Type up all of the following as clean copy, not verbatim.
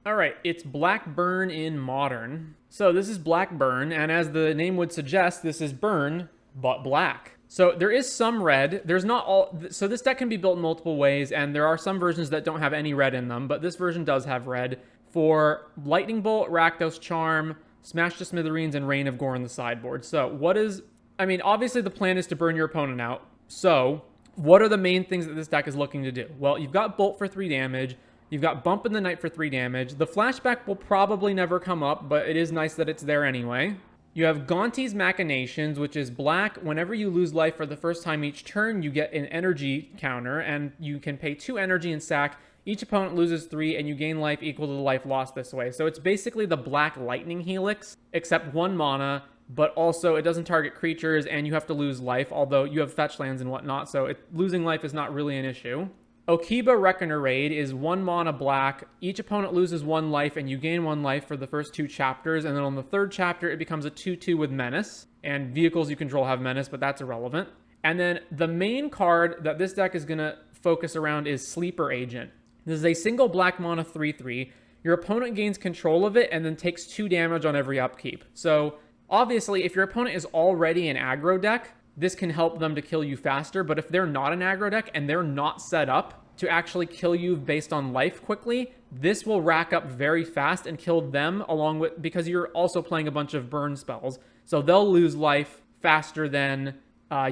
All right, it's Black Burn in Modern. So this is Black Burn, and as the name would suggest, this is burn, but black. So there is some red. There's not all. So this deck can be built in multiple ways, and there are some versions that don't have any red in them, but this version does have red for Lightning Bolt, Rakdos Charm, Smash to Smithereens, and Rain of Gore on the sideboard. So what is... I mean, obviously the plan is to burn your opponent out. So what are the main things that this deck is looking to do? Well, you've got Bolt for 3 damage. You've got Bump in the Night for 3 damage. The flashback will probably never come up, but it is nice that it's there anyway. You have Gonti's Machinations, which is black. Whenever you lose life for the first time each turn, you get an energy counter, and you can pay 2 energy and sack. Each opponent loses 3, and you gain life equal to the life lost this way. So it's basically the Black Lightning Helix, except 1 mana, but also it doesn't target creatures, and you have to lose life, although you have fetch lands and whatnot, so losing life is not really an issue. Okiba Reckoner Raid is 1 mana black. Each opponent loses 1 life, and you gain 1 life for the first 2 chapters, and then on the 3rd chapter, it becomes a 2/2 with Menace, and vehicles you control have Menace, but that's irrelevant. And then the main card that this deck is going to focus around is Sleeper Agent. This is a single black mana 3/3. Your opponent gains control of it, and then takes 2 damage on every upkeep. So obviously, if your opponent is already an aggro deck, this can help them to kill you faster, but if they're not an aggro deck and they're not set up to actually kill you based on life quickly, this will rack up very fast and kill them along with, because you're also playing a bunch of burn spells. So they'll lose life faster than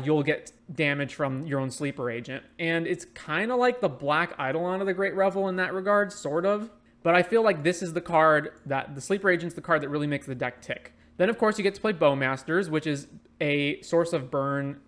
you'll get damage from your own Sleeper Agent. And it's kind of like the Black Eidolon of the Great Revel in that regard, sort of. But I feel like this is the card that, the Sleeper Agent's the card that really makes the deck tick. Then, of course, you get to play Bowmasters, which is a source of burn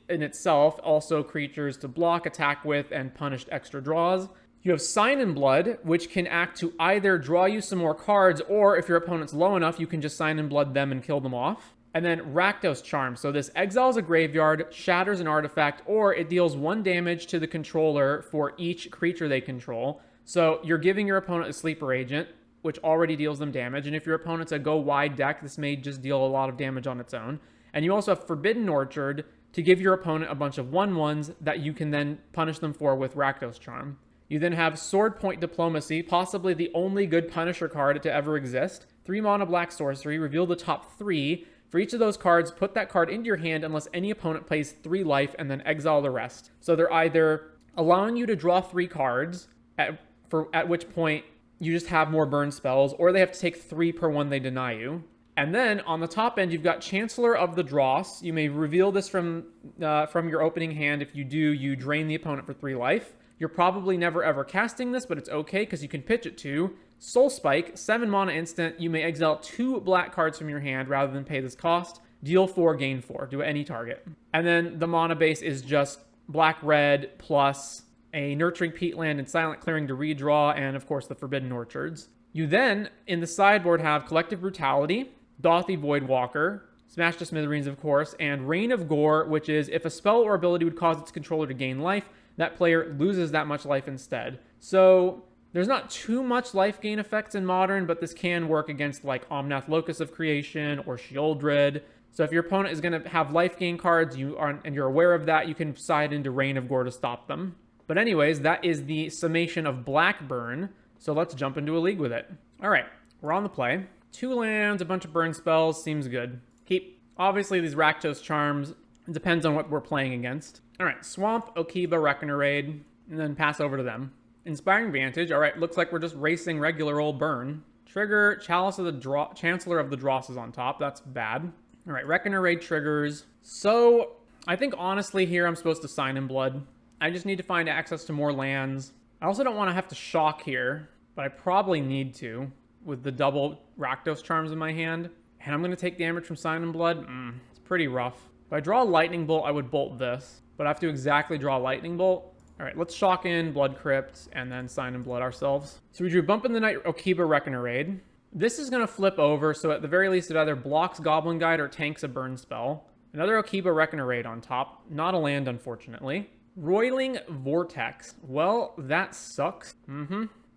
in itself. Also creatures to block, attack with, and punished extra draws. You have Sign in Blood, which can act to either draw you some more cards, or if your opponent's low enough, you can just Sign in Blood them and kill them off. And then Rakdos Charm. So this exiles a graveyard, shatters an artifact, or it deals 1 damage to the controller for each creature they control. So you're giving your opponent a Sleeper Agent, which already deals them damage. And if your opponent's a go-wide deck, this may just deal a lot of damage on its own. And you also have Forbidden Orchard to give your opponent a bunch of 1/1s that you can then punish them for with Rakdos Charm. You then have Sword Point Diplomacy, possibly the only good Punisher card to ever exist. 3 mana black sorcery, reveal the top 3. For each of those cards, put that card into your hand unless any opponent plays 3 life, and then exile the rest. So they're either allowing you to draw 3 cards, at which point you just have more burn spells, or they have to take 3 per one they deny you. And then on the top end, you've got Chancellor of the Dross. You may reveal this from your opening hand. If you do, you drain the opponent for 3 life. You're probably never ever casting this, but it's okay because you can pitch it to Soul Spike, 7 mana instant. You may exile 2 black cards from your hand rather than pay this cost. Deal 4, gain 4. Do any target. And then the mana base is just black-red plus a Nurturing Peatland and Silent Clearing to redraw, and of course the Forbidden Orchards. You then, in the sideboard, have Collective Brutality, Dothy Voidwalker, Smash to Smithereens, of course, and Rain of Gore, which is if a spell or ability would cause its controller to gain life, that player loses that much life instead. So there's not too much life gain effects in Modern, but this can work against like Omnath Locus of Creation or Sheoldred. So if your opponent is going to have life gain cards and you're aware of that, you can side into Rain of Gore to stop them. But anyways, that is the summation of Blackburn. So let's jump into a league with it. All right, we're on the play. 2 lands, a bunch of burn spells, seems good. Keep, obviously these Rakdos Charms, it depends on what we're playing against. All right, Swamp, Okiba, Reckoner Raid, and then pass over to them. Inspiring Vantage, all right, looks like we're just racing regular old burn. Trigger, Chalice of the Chancellor of the Dross is on top, that's bad. All right, Reckoner Raid triggers. So, I think honestly here I'm supposed to Sign in Blood. I just need to find access to more lands. I also don't want to have to shock here, but I probably need to with the double Rakdos Charms in my hand. And I'm going to take damage from Sign in Blood. It's pretty rough. If I draw a Lightning Bolt, I would bolt this, but I have to exactly draw a Lightning Bolt. All right, let's shock in Blood Crypt and then Sign in Blood ourselves. So we drew Bump in the Night, Okiba, Reckoner Raid. This is going to flip over, so at the very least it either blocks Goblin Guide or tanks a burn spell. Another Okiba, Reckoner Raid on top. Not a land, unfortunately. Roiling Vortex. Well, that sucks.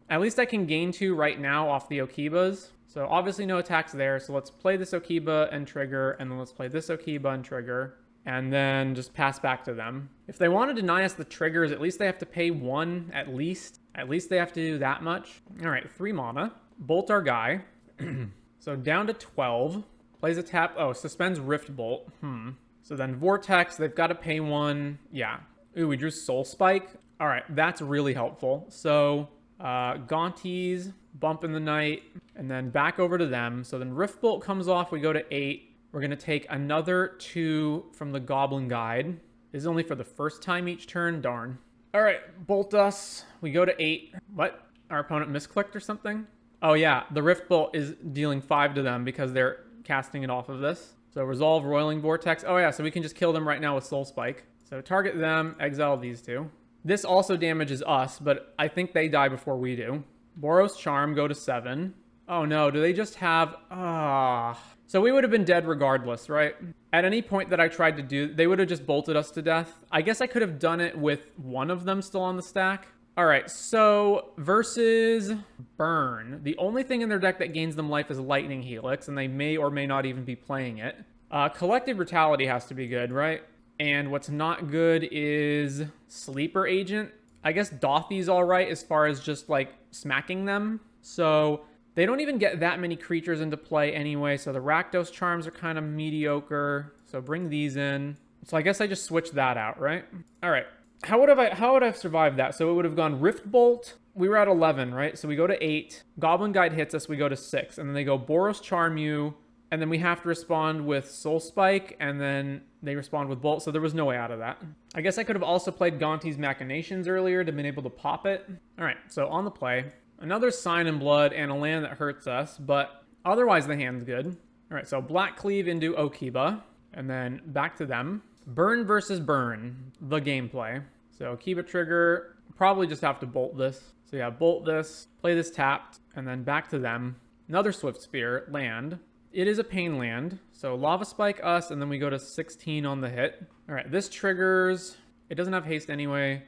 At least I can gain 2 right now off the Okibas. So obviously no attacks there. So let's play this Okiba and trigger, and then let's play this Okiba and trigger, and then just pass back to them. If they want to deny us the triggers, at least they have to pay 1 at least. At least they have to do that much. All right, 3 mana. bolt our guy. So down to 12. Plays a tap. Oh, suspends Rift Bolt. So then Vortex, they've got to pay 1. Yeah. Ooh, we drew Soul Spike. All right, that's really helpful. So Gaunties, Bump in the Night, and then back over to them. So then Rift Bolt comes off. We go to 8. We're going to take another 2 from the Goblin Guide. This is only for the first time each turn. Darn. All right, Bolt us. We go to 8. What? Our opponent misclicked or something? Oh, yeah. The Rift Bolt is dealing 5 to them because they're casting it off of this. So Resolve Roiling Vortex. Oh, yeah. So we can just kill them right now with Soul Spike. So target them. Exile these 2. This also damages us, but I think they die before we do. Boros Charm, go to 7. Oh, no. Do they just have... So we would have been dead regardless, right? At any point that I tried to do, they would have just bolted us to death. I guess I could have done it with one of them still on the stack. All right, so versus Burn. The only thing in their deck that gains them life is Lightning Helix, and they may or may not even be playing it. Collective Brutality has to be good, right? And what's not good is Sleeper Agent. I guess Dothy's all right as far as just, like, smacking them. So... they don't even get that many creatures into play anyway, so the Rakdos Charms are kind of mediocre. So bring these in. So I guess I just switched that out, right? All right. How would I have survived that? So it would have gone Rift Bolt. We were at 11, right? So we go to 8. Goblin Guide hits us. We go to 6. And then they go Boros Charm you. And then we have to respond with Soul Spike. And then they respond with Bolt. So there was no way out of that. I guess I could have also played Gaunties Machinations earlier to been able to pop it. All right. So on the play. Another Sign in Blood and a land that hurts us, but otherwise the hand's good. All right, so Black Cleave into Okiba, and then back to them. Burn versus Burn, the gameplay. So Okiba trigger, probably just have to bolt this. So yeah, bolt this, play this tapped, and then back to them. Another Swift Spear, land. It is a pain land, so Lava Spike us, and then we go to 16 on the hit. All right, this triggers, it doesn't have haste anyway.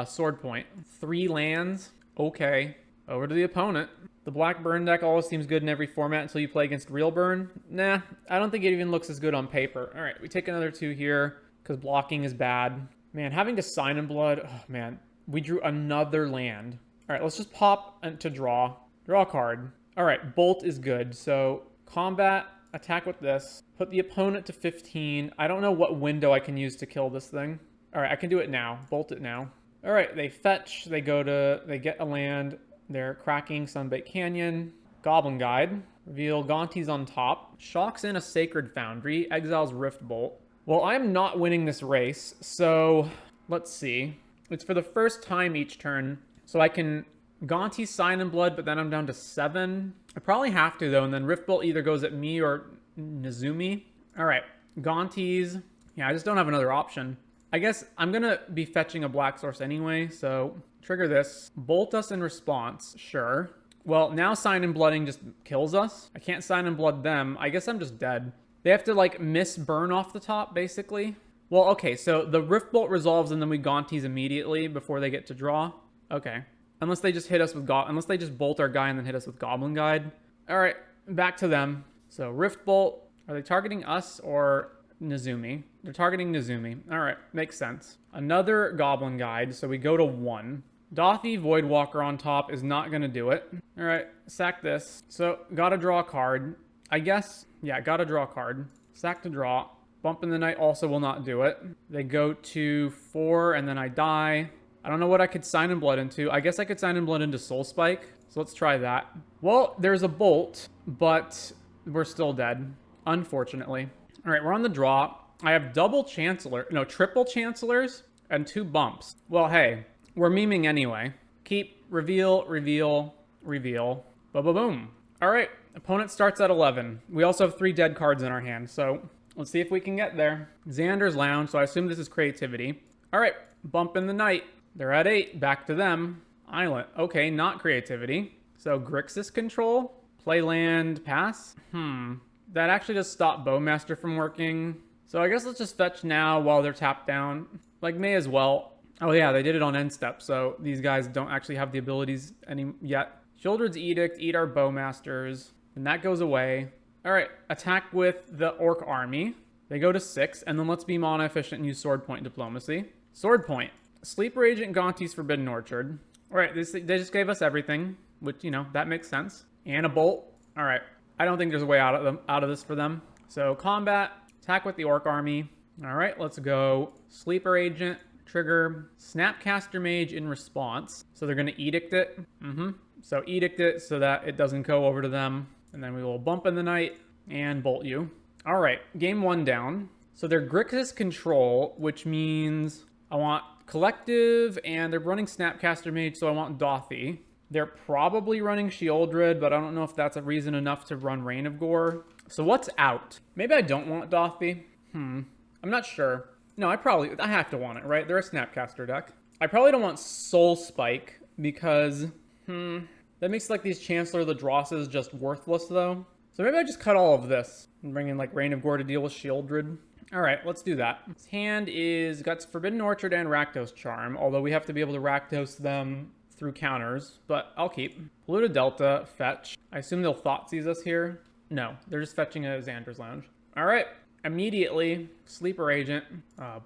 Sword Point, 3 lands, okay. Over to the opponent. The Black Burn deck always seems good in every format until you play against real Burn. Nah, I don't think it even looks as good on paper. All right, we take another 2 here because blocking is bad. Man, having to Sign in Blood, oh man. We drew another land. All right, let's just pop to draw. Draw a card. All right, Bolt is good. So combat, attack with this. Put the opponent to 15. I don't know what window I can use to kill this thing. All right, I can do it now. Bolt it now. All right, they fetch. They get a land. They're cracking Sunbait Canyon. Goblin Guide. Reveal Gaunties on top. Shocks in a Sacred Foundry. Exiles Rift Bolt. Well, I'm not winning this race, so let's see. It's for the first time each turn, so I can Gaunties Sign in Blood, but then I'm down to 7. I probably have to, though, and then Rift Bolt either goes at me or Nezumi. All right, Gaunties. Yeah, I just don't have another option. I guess I'm going to be fetching a Black Source anyway, so trigger this. Bolt us in response, sure. Well, now Sign in Blooding just kills us. I can't Sign in Blood them. I guess I'm just dead. They have to, like, miss burn off the top, basically. Well, okay, so the Rift Bolt resolves and then we Gaunties immediately before they get to draw. Okay. Unless they just hit us with unless they just bolt our guy and then hit us with Goblin Guide. All right, back to them. So Rift Bolt, are they targeting us or Nezumi? They're targeting Nezumi. All right, makes sense. Another Goblin Guide, so we go to 1. Dothy Voidwalker on top is not going to do it. All right, sack this. So, gotta draw a card. I guess, yeah, gotta draw a card. Sack to draw. Bump in the Night also will not do it. They go to 4, and then I die. I don't know what I could Sign in Blood into. I guess I could Sign in Blood into Soul Spike. So let's try that. Well, there's a Bolt, but we're still dead, unfortunately. All right, we're on the draw. I have triple Chancellors and 2 bumps. Well, hey, we're memeing anyway. Keep, reveal, reveal, reveal. Ba-ba-boom. All right, opponent starts at 11. We also have 3 dead cards in our hand, so let's see if we can get there. Xander's Lounge, so I assume this is creativity. All right, Bump in the Night. They're at 8, back to them. Island, okay, not creativity. So Grixis Control, play land, pass. That actually does stop Bowmaster from working. So I guess let's just fetch now while they're tapped down. Like, may as well. Oh yeah, they did it on end step, so these guys don't actually have the abilities yet. Sheoldred's Edict, eat our Bowmasters, and that goes away. All right, attack with the Orc Army. They go to 6, and then let's be mana efficient and use Sword Point Diplomacy. Sword Point. Sleeper Agent, Gaunties, Forbidden Orchard. All right, they just gave us everything, which, you know, that makes sense. And a bolt. All right. I don't think there's a way out of this for them. So combat, attack with the Orc Army. All right, let's go. Sleeper Agent, trigger, Snapcaster Mage in response. So they're going to Edict it. So Edict it so that it doesn't go over to them. And then we will bump in the night and bolt you. All right, game 1 down. So they're Grixis Control, which means I want Collective, and they're running Snapcaster Mage, so I want Dothy. They're probably running Shieldred, but I don't know if that's a reason enough to run Reign of Gore. So what's out? Maybe I don't want Dothy. I'm not sure. No, I have to want it, right? They're a Snapcaster deck. I probably don't want Soul Spike because, that makes like these Chancellor Ladrosses just worthless though. So maybe I just cut all of this and bring in like Reign of Gore to deal with Shieldred. All right, let's do that. His hand got Forbidden Orchard and Rakdos Charm, although we have to be able to Rakdos them through counters, but I'll keep. Polluted Delta, fetch. I assume they'll Thoughtseize us here. No, they're just fetching a Xander's Lounge. All right, immediately, Sleeper Agent,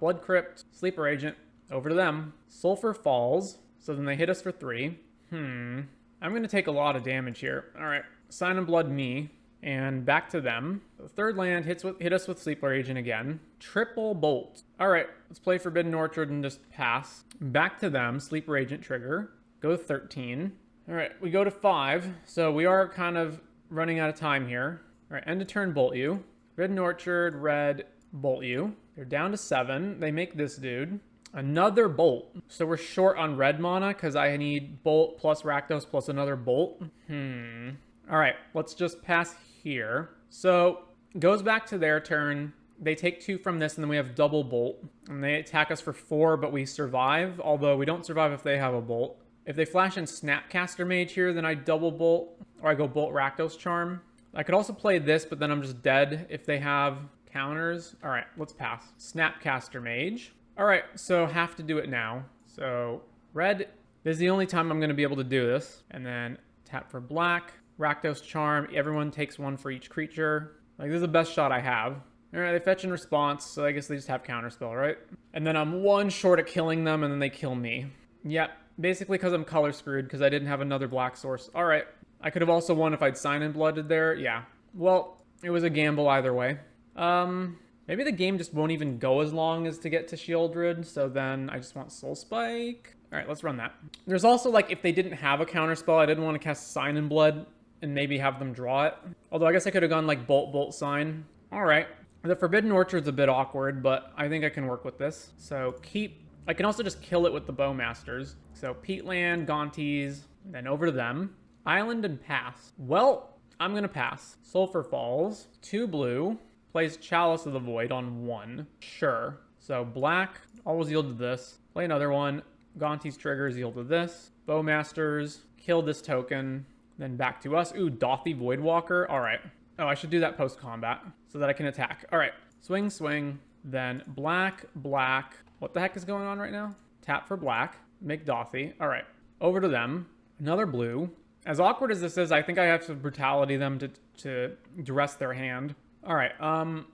Blood Crypt, Sleeper Agent, over to them. Sulfur Falls, so then they hit us for 3. I'm gonna take a lot of damage here. All right, Sign and Blood me, and back to them. The third land hit us with Sleeper Agent again. Triple Bolt. All right, let's play Forbidden Orchard and just pass. Back to them, Sleeper Agent trigger. Go to 13. All right, we go to 5. So we are kind of running out of time here. All right, end of turn, bolt you. Forbidden Orchard, red, bolt you. They're down to 7. They make this dude. Another bolt. So we're short on red mana because I need bolt plus Rakdos plus another bolt. All right, let's just pass here. So goes back to their turn. They take 2 from this, and then we have double bolt. And they attack us for 4, but we survive, although we don't survive if they have a bolt. If they flash in Snapcaster Mage here, then I double bolt, or I go bolt Rakdos Charm. I could also play this, but then I'm just dead if they have counters. All right, let's pass. Snapcaster Mage. All right, so have to do it now. So red, this is the only time I'm going to be able to do this. And then tap for black, Rakdos Charm. Everyone takes 1 for each creature. Like, this is the best shot I have. All right, they fetch in response, so I guess they just have counterspell, right? And then I'm 1 short of killing them, and then they kill me. Yep. Basically because I'm color screwed because I didn't have another black source. All right. I could have also won if I'd Sign and Blooded there. Yeah. Well, it was a gamble either way. Maybe the game just won't even go as long as to get to Shieldred. So then I just want Soul Spike. All right, let's run that. There's also like, if they didn't have a counterspell, I didn't want to cast Sign and Blood and maybe have them draw it. Although I guess I could have gone like Bolt, Bolt, Sign. All right. The Forbidden Orchard's a bit awkward, but I think I can work with this. So keep... I can also just kill it with the Bowmasters. So Peatland, Gaunties, then over to them. Island and pass. Well, I'm going to pass. Sulfur Falls, 2 blue, plays Chalice of the Void on 1. Sure. So black, always yield to this. Play another one. Gaunties triggers, yield to this. Bowmasters, kill this token, then back to us. Ooh, Dothy Voidwalker. All right. Oh, I should do that post-combat so that I can attack. All right. Swing, swing, then black, black. What the heck is going on right now? Tap for black. Make Dothy. All right. Over to them. Another blue. As awkward as this is, I think I have to Brutality them to duress their hand. All right.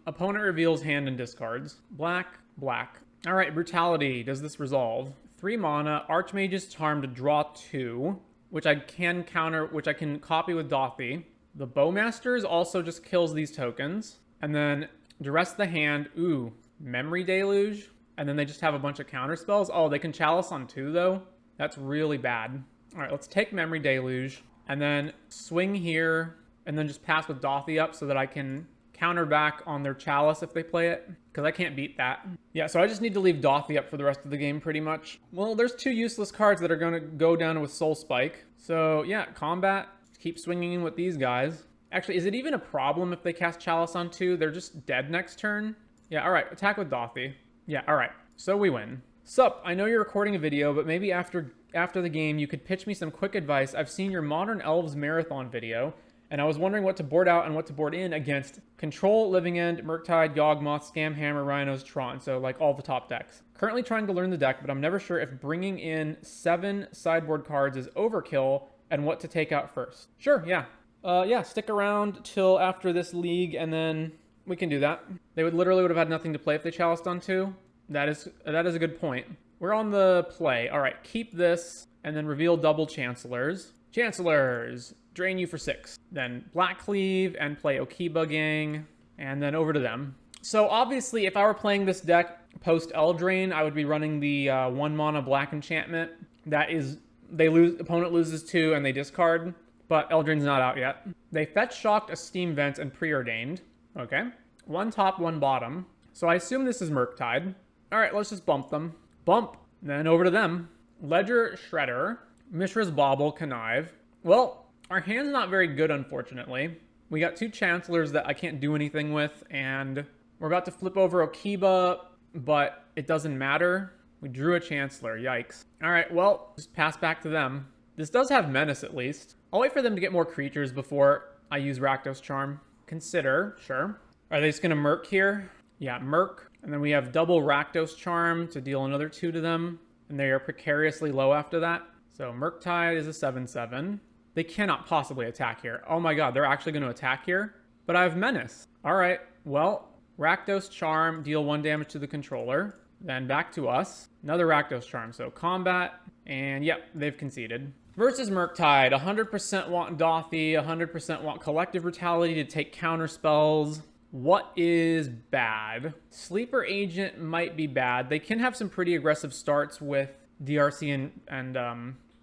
Opponent reveals hand and discards. Black, black. All right. Brutality. Does this resolve? 3 mana. Archmage's Charm to draw 2, which I can counter, which I can copy with Dothy. The Bowmasters also just kills these tokens. And then duress the hand. Ooh. Memory Deluge. And then they just have a bunch of counter spells. Oh, they can Chalice on 2, though. That's really bad. All right, let's take Memory Deluge. And then swing here. And then just pass with Dothy up so that I can counter back on their Chalice if they play it. Because I can't beat that. Yeah, so I just need to leave Dothy up for the rest of the game, pretty much. Well, there's 2 useless cards that are going to go down with Soul Spike. So, yeah, combat. Keep swinging in with these guys. Actually, is it even a problem if they cast Chalice on 2? They're just dead next turn? Yeah, all right. Attack with Dothy. Yeah, all right. So we win. Sup, I know you're recording a video, but maybe after the game, you could pitch me some quick advice. I've seen your Modern Elves Marathon video, and I was wondering what to board out and what to board in against Control, Living End, Murktide, Yawgmoth, Scamhammer, Rhinos, Tron. So, like, all the top decks. Currently trying to learn the deck, but I'm never sure if bringing in 7 sideboard cards is overkill and what to take out first. Sure, yeah. Yeah, stick around till after this league, and then we can do that. They would have had nothing to play if they chaliced on 2. That is a good point. We're on the play. All right, keep this, and then reveal double Chancellors. Chancellors! drain you for 6. Then Black Cleave and play Okiba Gang, and then over to them. So obviously, if I were playing this deck post Eldraine, I would be running the 1 mana black enchantment. That is, opponent loses 2 and they discard, but Eldraine's not out yet. They fetch shocked a Steam Vent and preordained. Okay. 1 top, 1 bottom. So I assume this is Murktide. All right, let's just bump them. Bump. Then over to them. Ledger Shredder, Mishra's Bauble, Connive. Well, our hand's not very good, unfortunately. We got 2 Chancellors that I can't do anything with, and we're about to flip over Okiba, but it doesn't matter. We drew a Chancellor. Yikes. All right, well, just pass back to them. This does have Menace, at least. I'll wait for them to get more creatures before I use Rakdos Charm. Consider, sure. Are they just going to Murk here? Yeah, Murk. And then we have double Rakdos Charm to deal another 2 to them. And they are precariously low after that. So Murktide is a 7/7. They cannot possibly attack here. Oh my god, they're actually going to attack here? But I have Menace. All right, well, Rakdos Charm, deal 1 damage to the controller. Then back to us. Another Rakdos Charm. So combat. And yep, they've conceded. Versus Murktide. 100% want Dothy. 100% want Collective Brutality to take counter spells. What is bad? Sleeper Agent might be bad. They can have some pretty aggressive starts with DRC and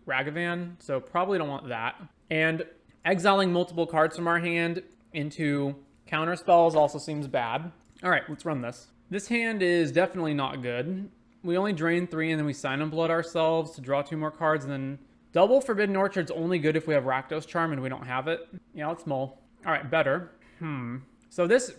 Ragavan. So probably don't want that. And exiling multiple cards from our hand into counter spells also seems bad. All right, let's run this. This hand is definitely not good. We only drain 3 and then we Sign and Blood ourselves to draw 2 more cards. And then double Forbidden Orchard's only good if we have Rakdos Charm and we don't have it. Yeah, let's mull. All right, better. So this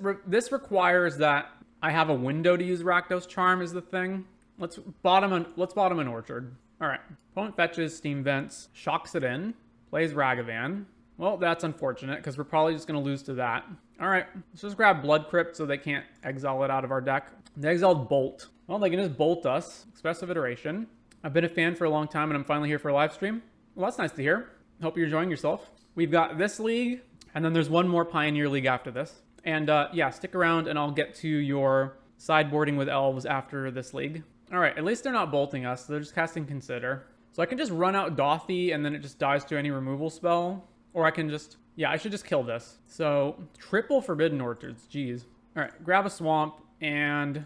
requires that I have a window to use Rakdos Charm is the thing. Let's bottom an Orchard. All right, opponent fetches Steam Vents, shocks it in, plays Ragavan. Well, that's unfortunate because we're probably just going to lose to that. All right, let's just grab Blood Crypt so they can't exile it out of our deck. They exiled Bolt. Well, they can just bolt us. Expressive Iteration. I've been a fan for a long time and I'm finally here for a live stream. Well, that's nice to hear. Hope you're enjoying yourself. We've got this league and then there's one more Pioneer League after this. And yeah, stick around and I'll get to your sideboarding with elves after this league. All right, at least they're not bolting us. They're just casting Consider. So I can just run out Dothy and then it just dies to any removal spell. Or I can just, yeah, I should just kill this. So triple Forbidden Orchards, geez. All right, grab a Swamp and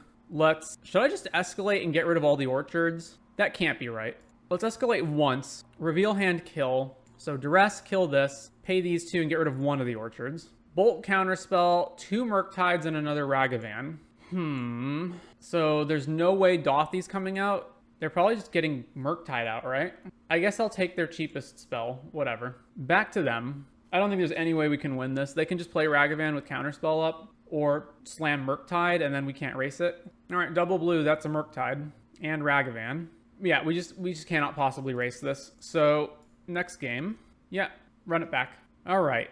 should I just escalate and get rid of all the orchards? That can't be right. Let's escalate once, reveal hand, kill. So Duress, kill this, pay these 2 and get rid of 1 of the orchards. Bolt counterspell, 2 Murktides and another Ragavan. So there's no way Dothy's coming out. They're probably just getting Murktide out, right? I guess I'll take their cheapest spell, whatever. Back to them. I don't think there's any way we can win this. They can just play Ragavan with counterspell up or slam Murktide and then we can't race it. All right, double blue, that's a Murktide and Ragavan. Yeah, we just cannot possibly race this. So next game, yeah, run it back. All right,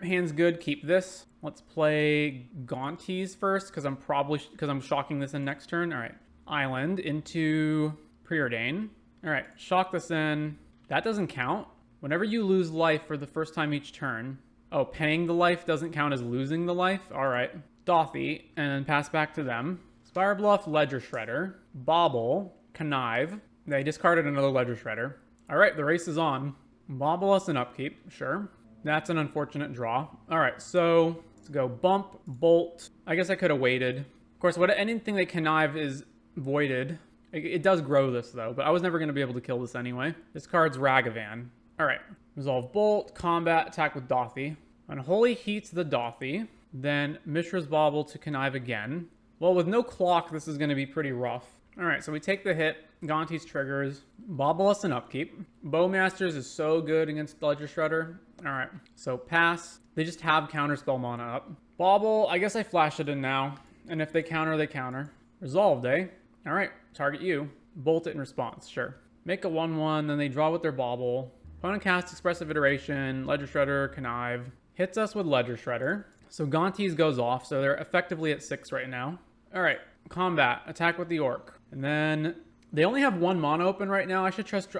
hand's good, keep this. Let's play Gaunties first because I'm shocking this in next turn. All right, Island into Preordain. All right, shock this in. That doesn't count. Whenever you lose life for the first time each turn. Oh, paying the life doesn't count as losing the life? All right. Dothy, and then pass back to them. Spire Bluff, Ledger Shredder. Bauble, Connive. They discarded another Ledger Shredder. All right, the race is on. Bauble us an upkeep, sure. That's an unfortunate draw. All right, so let's go bump, bolt. I guess I could have waited. Of course, anything they connive is voided. It does grow this though, but I was never going to be able to kill this anyway. This card's Ragavan. All right, resolve bolt, combat, attack with Dothy. Unholy Heat's the Dothy. Then Mishra's Bauble to connive again. Well, with no clock, this is going to be pretty rough. All right, so we take the hit. Gaunties triggers. Bauble us an upkeep. Bowmasters is so good against Ledger Shredder. All right, so pass. They just have counterspell mana up. Bauble, I guess I flash it in now. And if they counter, they counter. Resolved, eh? All right, target you. Bolt it in response, sure. Make a 1/1, then they draw with their Bauble. Opponent casts Expressive Iteration, Ledger Shredder, connive. Hits us with Ledger Shredder. So Gaunties goes off, so they're effectively at 6 right now. All right, combat, attack with the Orc. And then they only have 1 mana open right now. I should just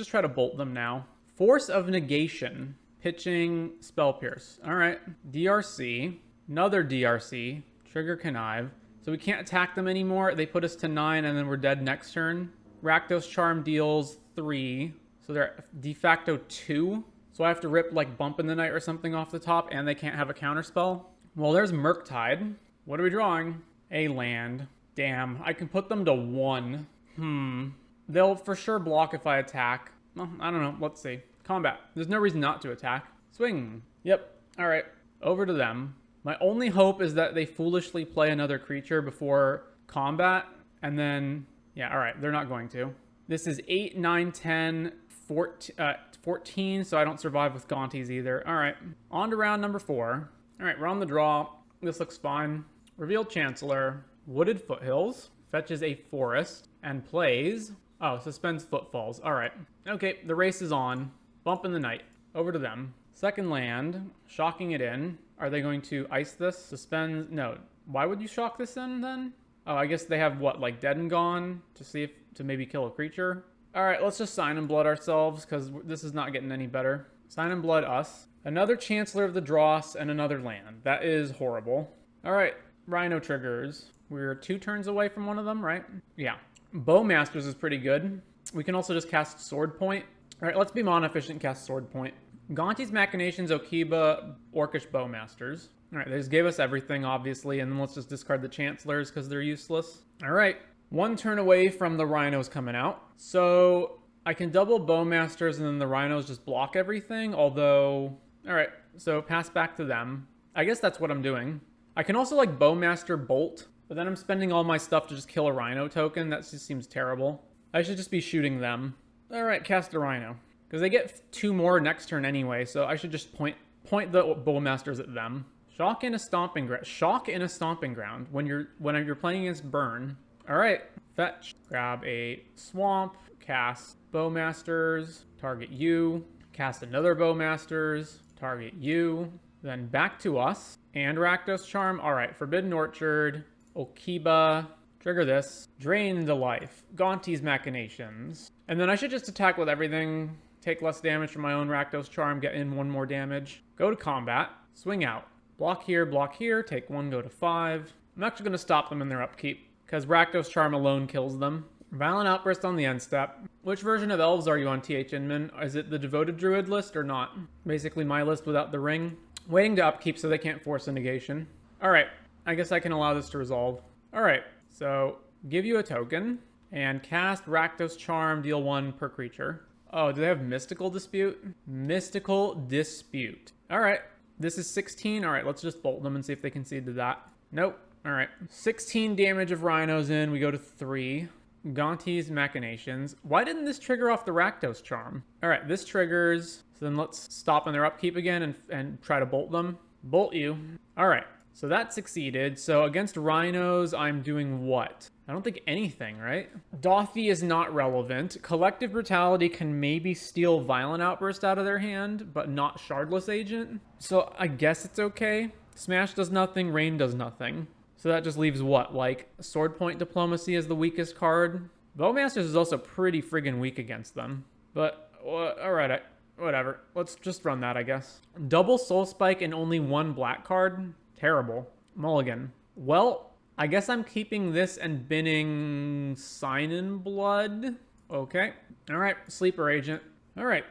try to bolt them now. Force of Negation, pitching Spell Pierce. All right, DRC, another DRC, trigger connive. So we can't attack them anymore. They put us to 9 and then we're dead next turn. Rakdos Charm deals 3. So they're de facto 2. So I have to rip like Bump in the Night or something off the top, and they can't have a counterspell. Well, there's Murktide. What are we drawing? A land. Damn, I can put them to 1. They'll for sure block if I attack. Well, I don't know. Let's see. Combat. There's no reason not to attack. Swing. Yep. All right. Over to them. My only hope is that they foolishly play another creature before combat, and then, yeah, all right, they're not going to. This is 8, 9, 10, 14, so I don't survive with Gaunties either. All right, on to round number 4. All right, we're on the draw. This looks fine. Revealed Chancellor, Wooded Foothills, fetches a forest, and plays, oh, suspends Footfalls. All right, okay, the race is on. Bump in the Night. Over to them. Second land, shocking it in. Are they going to ice this? Suspend, no. Why would you shock this in then? Oh, I guess they have what, like Dead and Gone to see if, to maybe kill a creature? All right, let's just Sign in Blood ourselves because this is not getting any better. Sign in Blood us. Another Chancellor of the Dross and another land. That is horrible. All right, Rhino triggers. We're 2 turns away from one of them, right? Yeah. Bowmasters is pretty good. We can also just cast Sword Point. All right, let's be mana efficient and cast Sword Point. Gaunties, Machinations, Okiba, Orcish Bowmasters. All right, they just gave us everything, obviously, and then let's just discard the Chancellors because they're useless. All right, 1 turn away from the Rhinos coming out. So I can double Bowmasters and then the Rhinos just block everything, although... All right, so pass back to them. I guess that's what I'm doing. I can also, like, Bowmaster Bolt, but then I'm spending all my stuff to just kill a Rhino token. That just seems terrible. I should just be shooting them. All right, cast a Rhino. Because they get 2 more next turn anyway, so I should just point the Bowmasters at them. Shock in a Stomping Ground. Shock in a Stomping Ground when you're playing against Burn. All right, fetch. Grab a Swamp. Cast Bowmasters. Target you. Cast another Bowmasters. Target you. Then back to us. And Rakdos Charm. All right, Forbidden Orchard. Okiba. Trigger this. Drain into life. Gaunties Machinations. And then I should just attack with everything. Take less damage from my own Rakdos Charm, get in 1 more damage. Go to combat, swing out. Block here, take 1, go to 5. I'm actually going to stop them in their upkeep, because Rakdos Charm alone kills them. Violent Outburst on the end step. Which version of Elves are you on, TH Inman? Is it the Devoted Druid list or not? Basically my list without the ring. Waiting to upkeep so they can't force a negation. Alright, I guess I can allow this to resolve. Alright, so give you a token, and cast Rakdos Charm, deal 1 per creature. Oh, do they have Mystical Dispute? Mystical Dispute. All right. This is 16. All right, let's just bolt them and see if they concede to that. Nope. All right. 16 damage of Rhinos in. We go to 3. Gaunties Machinations. Why didn't this trigger off the Rakdos Charm? All right, this triggers. So then let's stop on their upkeep again and try to bolt them. Bolt you. All right. So that succeeded. So against Rhinos, I'm doing what? I don't think anything, right? Dothy is not relevant. Collective Brutality can maybe steal Violent Outburst out of their hand, but not Shardless Agent. So I guess it's okay. Smash does nothing, Rain does nothing. So that just leaves what? Like Sword Point Diplomacy is the weakest card. Bowmasters is also pretty friggin' weak against them. But, alright, whatever. Let's just run that, I guess. Double Soul Spike and only 1 black card? Terrible. Mulligan. Well, I guess I'm keeping this and binning Sign in Blood. Okay. All right. Sleeper Agent. All right.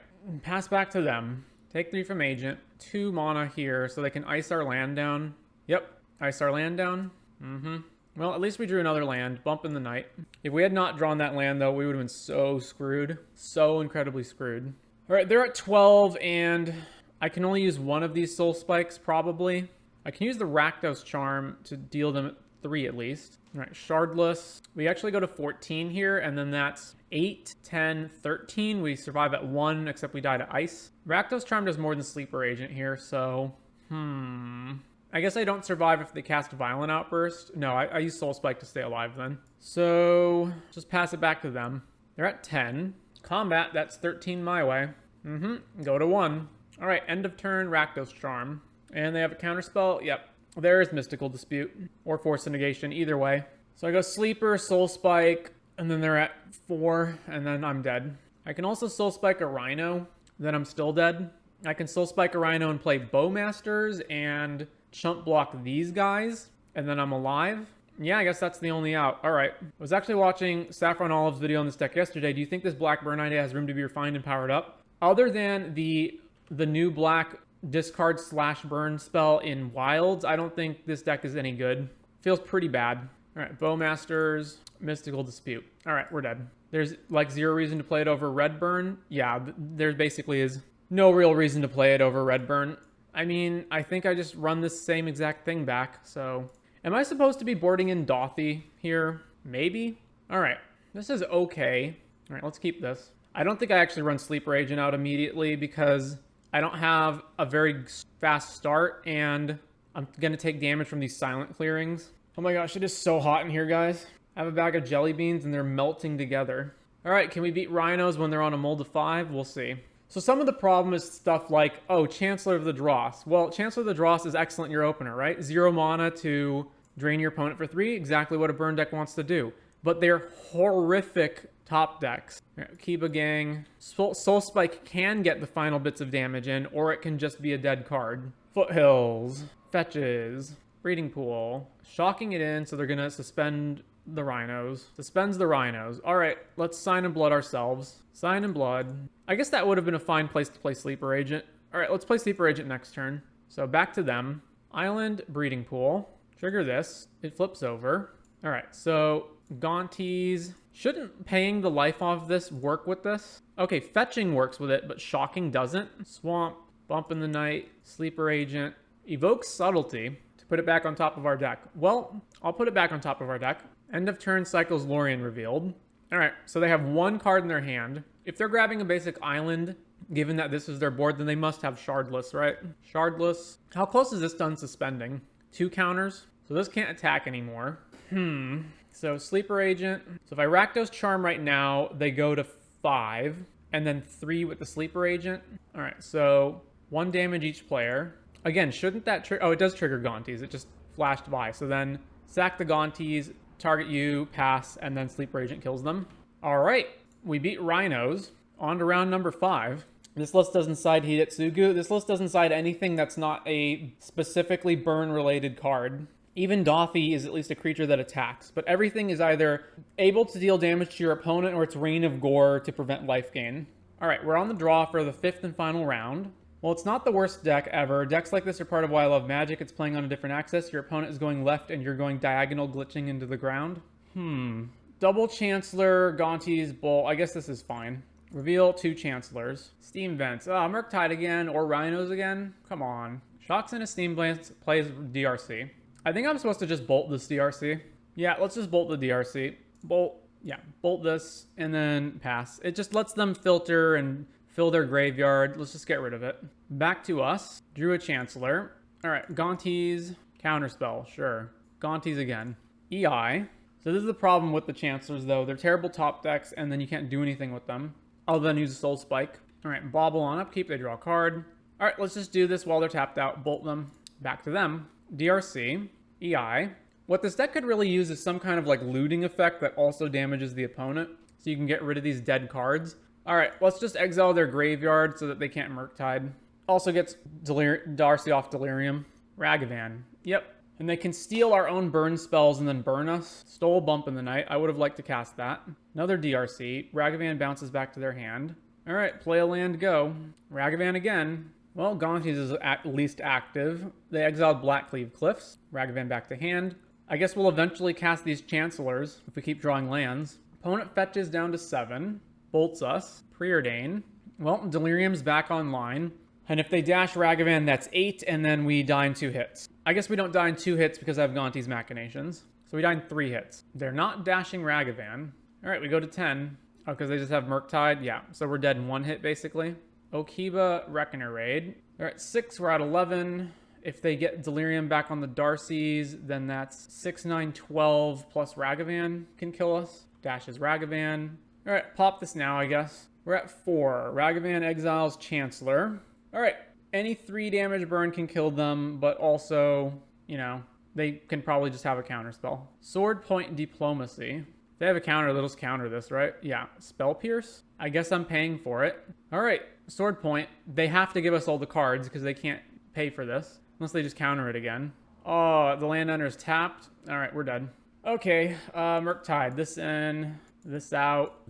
Pass back to them. Take 3 from Agent. 2 mana here so they can ice our land down. Yep. Ice our land down. Well, at least we drew another land. Bump in the Night. If we had not drawn that land, though, we would have been so screwed. So incredibly screwed. All right. They're at 12, and I can only use 1 of these Soul Spikes, probably. I can use the Rakdos Charm to deal them 3 at least. All right, Shardless. We actually go to 14 here, and then that's 8, 10, 13. We survive at 1, except we die to ice. Rakdos Charm does more than Sleeper Agent here, so... I guess I don't survive if they cast Violent Outburst. No, I use Soul Spike to stay alive then. So, just pass it back to them. They're at 10. Combat, that's 13 my way. Go to 1. All right, end of turn, Rakdos Charm. And they have a counterspell. Yep. There is Mystical Dispute. Or Force of Negation. Either way. So I go Sleeper, Soul Spike. And then they're at 4. And then I'm dead. I can also Soul Spike a Rhino. Then I'm still dead. I can Soul Spike a Rhino and play Bowmasters. And chump block these guys. And then I'm alive. Yeah, I guess that's the only out. Alright. I was actually watching Saffron Olive's video on this deck yesterday. Do you think this Black Burn idea has room to be refined and powered up? Other than the the new black discard slash burn spell in wilds, I don't think this deck is any good. Feels pretty bad. All right, Bowmasters, Mystical Dispute. All right, we're dead. There's like zero reason to play it over red burn. Yeah, there basically is no real reason to play it over red burn. I mean, I think I just run this same exact thing back. So am I supposed to be boarding in Dothy here? Maybe. All right, this is okay. All right, let's keep this. I don't think I actually run Sleeper Agent out immediately because I don't have a very fast start and I'm going to take damage from these silent clearings. Oh my gosh, it is so hot in here, guys. I have a bag of jelly beans and they're melting together. All right, can we beat Rhinos when they're on a mold of 5? We'll see. So some of the problem is stuff like, oh, Chancellor of the Dross. Well, Chancellor of the Dross is excellent in your opener, right? 0 mana to drain your opponent for 3, exactly what a burn deck wants to do. But they're horrific top decks. Kiba Gang. Soul Spike can get the final bits of damage in, or it can just be a dead card. Foothills. Fetches. Breeding Pool. Shocking it in, so they're going to suspend the Rhinos. Suspends the Rhinos. All right, let's Sign in Blood ourselves. Sign in Blood. I guess that would have been a fine place to play Sleeper Agent. All right, let's play Sleeper Agent next turn. So back to them. Island, Breeding Pool. Trigger this. It flips over. All right, so Gaunties. Shouldn't paying the life off this work with this? Okay, Fetching works with it, but Shocking doesn't. Swamp, Bump in the Night, Sleeper Agent. Evokes Subtlety to put it back on top of our deck. Well, I'll put it back on top of our deck. End of turn cycles Lorien revealed. All right, so they have one card in their hand. If they're grabbing a basic island, given that this is their board, then they must have Shardless, right? Shardless. How close is this done suspending? 2 counters. So this can't attack anymore. So Sleeper Agent. So if I Rakdos Charm right now, they go to 5. And then 3 with the Sleeper Agent. All right, so 1 damage each player. Again, shouldn't that trigger? Oh, it does trigger Gaunties. It just flashed by. So then sack the Gaunties, target you, pass, and then Sleeper Agent kills them. All right, we beat Rhinos. On to round number 5. This list doesn't side Hidetsugu. This list doesn't side anything that's not a specifically burn-related card. Even Dothy is at least a creature that attacks, but everything is either able to deal damage to your opponent or it's Rain of Gore to prevent life gain. All right, we're on the draw for the 5th and final round. Well, it's not the worst deck ever. Decks like this are part of why I love Magic. It's playing on a different axis. Your opponent is going left and you're going diagonal, glitching into the ground. Double Chancellor, Gaunties, Bolt. I guess this is fine. Reveal 2 Chancellors. Steam Vents. Murktide again or Rhinos again? Come on. Shocks in a Steam Vents, plays DRC. I think I'm supposed to just bolt this DRC. Yeah, let's just bolt the DRC. Bolt, yeah, bolt this and then pass. It just lets them filter and fill their graveyard. Let's just get rid of it. Back to us. Drew a Chancellor. All right, Gaunties, Counterspell, sure. Gaunties again. EI. So this is the problem with the Chancellors, though. They're terrible top decks, and then you can't do anything with them other than use a Soul Spike. All right, Bobble on upkeep. They draw a card. All right, let's just do this while they're tapped out. Bolt them. Back to them. DRC, EI. What this deck could really use is some kind of like looting effect that also damages the opponent. So you can get rid of these dead cards. All right, let's just exile their graveyard so that they can't Murktide. Also gets Darcy off Delirium. Ragavan. Yep. And they can steal our own burn spells and then burn us. Stole Bump in the Night. I would have liked to cast that. Another DRC. Ragavan bounces back to their hand. All right, play a land, go. Ragavan again. Well, Gaunties is at least active. They exiled Blackcleave Cliffs. Ragavan back to hand. I guess we'll eventually cast these Chancellors if we keep drawing lands. Opponent fetches down to 7. Bolts us. Preordain. Well, Delirium's back online. And if they dash Ragavan, that's 8, and then we die in 2 hits. I guess we don't die in 2 hits because I have Gaunties Machinations. So we die in 3 hits. They're not dashing Ragavan. All right, we go to 10. Oh, because they just have Murktide? Yeah, so we're dead in 1 hit, basically. Okiba, Reckoner Raid. All right, 6, we're at 11. If they get Delirium back on the Darcys, then that's 6, 9, 12 plus Ragavan can kill us. Dashes Ragavan. All right, pop this now, I guess. We're at 4. Ragavan exiles Chancellor. All right, any 3 damage burn can kill them, but also, you know, they can probably just have a counterspell. Sword Point Diplomacy. They have a counter, they'll just counter this, right? Yeah. Spell Pierce? I guess I'm paying for it. All right, Sword Point. They have to give us all the cards because they can't pay for this. Unless they just counter it again. Oh, the landowner is tapped. All right, we're dead. Okay, Murktide. This in, this out,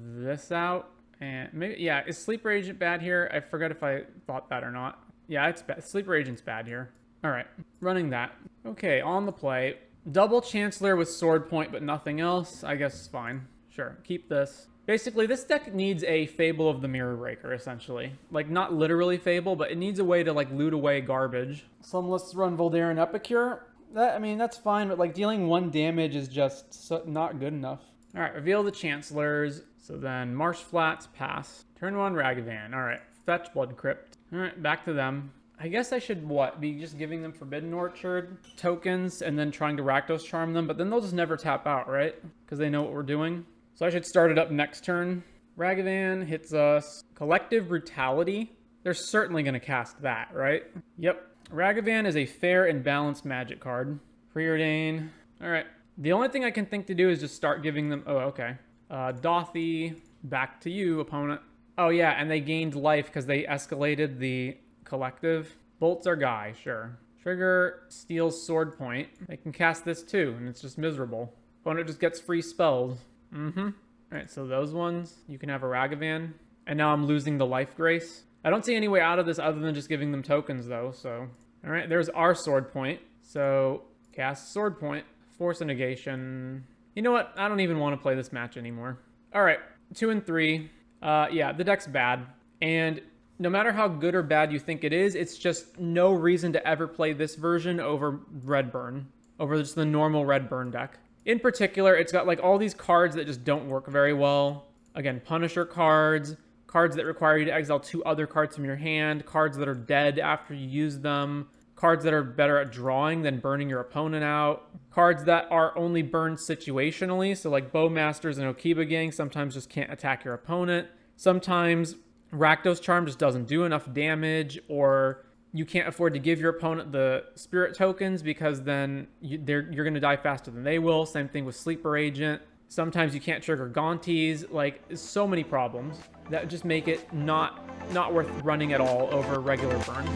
And maybe, yeah, is Sleeper Agent bad here? I forgot if I thought that or not. Yeah, it's bad. Sleeper Agent's bad here. All right, running that. Okay, on the play. Double Chancellor with Sword Point, but nothing else. I guess it's fine. Sure, keep this. Basically, this deck needs a Fable of the Mirror Breaker, essentially. Like, not literally Fable, but it needs a way to, like, loot away garbage. So let's run Voldaren Epicure. I mean, that's fine, but, like, dealing 1 damage is just not good enough. All right, reveal the Chancellors. So then Marsh Flats, pass. Turn 1, Ragavan. All right, fetch Blood Crypt. All right, back to them. I guess I should, be just giving them Forbidden Orchard tokens and then trying to Rakdos Charm them, but then they'll just never tap out, right? Because they know what we're doing. So I should start it up next turn. Ragavan hits us. Collective Brutality. They're certainly going to cast that, right? Yep. Ragavan is a fair and balanced magic card. Preordain. All right. The only thing I can think to do is just start giving them... Oh, okay. Dothy. Back to you, opponent. Oh, yeah, and they gained life because they escalated the collective. Bolts our guy, sure. Trigger steals Sword Point. They can cast this too, and it's just miserable. Opponent just gets free spells. All right, so those ones, you can have a Ragavan. And now I'm losing the Life Grace. I don't see any way out of this other than just giving them tokens, though, so... All right, there's our Sword Point. So, cast Sword Point. Force a negation. You know what? I don't even want to play this match anymore. All right, 2 and 3. Yeah, the deck's bad. And no matter how good or bad you think it is, it's just no reason to ever play this version over Redburn. Over just the normal Redburn deck. In particular, it's got like all these cards that just don't work very well. Again, Punisher cards, cards that require you to exile 2 other cards from your hand, cards that are dead after you use them, cards that are better at drawing than burning your opponent out, cards that are only burned situationally, so like Bowmasters and Okiba Gang sometimes just can't attack your opponent. Sometimes Rakdos Charm just doesn't do enough damage, or you can't afford to give your opponent the spirit tokens because then you're going to die faster than they will. Same thing with Sleeper Agent. Sometimes you can't trigger Gaunties. Like, so many problems that just make it not worth running at all over regular burn.